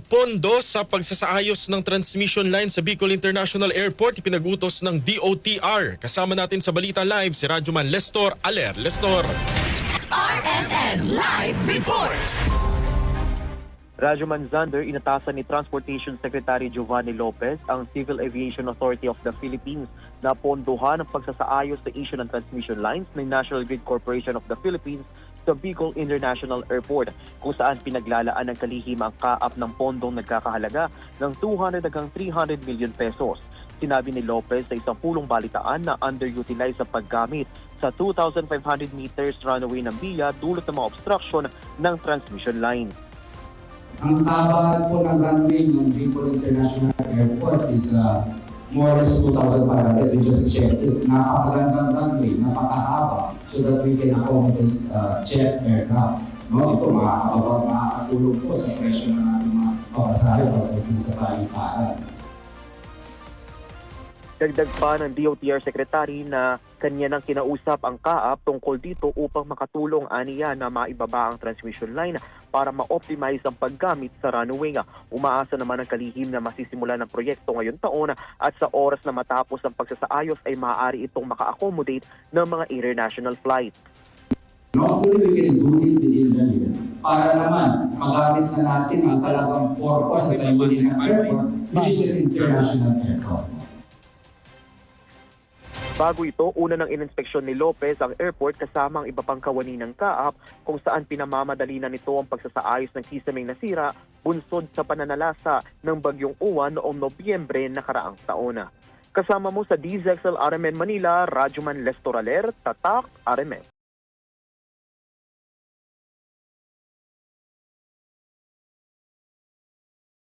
pondo sa pagsasaayos ng transmission line sa Bicol International Airport ipinag-utos ng DOTR. Kasama natin sa Balita Live si Radyoman Lestor Aler. Lestor. RMN Live Report! Radyoman Zander, inatasan ni Transportation Secretary Giovanni Lopez ang Civil Aviation Authority of the Philippines na pondohan ang pagsasaayos sa issue ng transmission lines ng National Grid Corporation of the Philippines sa Bicol International Airport, kung saan pinaglalaan ng kalihim ang kaap ng pondong nagkakahalaga ng 200 hanggang 300 million pesos. Sinabi ni Lopez sa isang pulong balitaan na underutilized ang paggamit sa 2,500 meters runway ng BIA dulot ng mga obstruction ng transmission line. Ang taba po ng runway ng Bicol International Airport is more or less 2,500. We just checked it. Napakagandang runway, napakahaba, so that we can accommodate jet aircraft. No, ito makakatulong po sa presyo ng ating mga papasahe pagdating sa paliparan. Dagdag pa ng DOTR Secretary na kanya nang kinausap ang kaap tungkol dito upang makatulong aniya na maibaba ang transmission line para ma-optimize ang paggamit sa runway. Umaasa naman ang kalihim na masisimula ng proyekto ngayon taon at sa oras na matapos ang pagsasaayos ay maaari itong maka-accommodate ng mga international flights. Hopefully we can do it within the year para naman magamit na natin ang talagang purpose ng layunin ng airport, which is an international airport. Bago ito, una nang ininspeksyon ni Lopez ang airport kasama ang iba pang kawani ng kaap kung saan pinamamadali na nito ang pagsasaayos ng sisaming nasira bunsod sa pananalasa ng Bagyong Uwan noong Nobyembre nakaraang taon. Kasama mo sa DZXL RMN Manila, Radyoman Lestor Aler, Tatak RMN.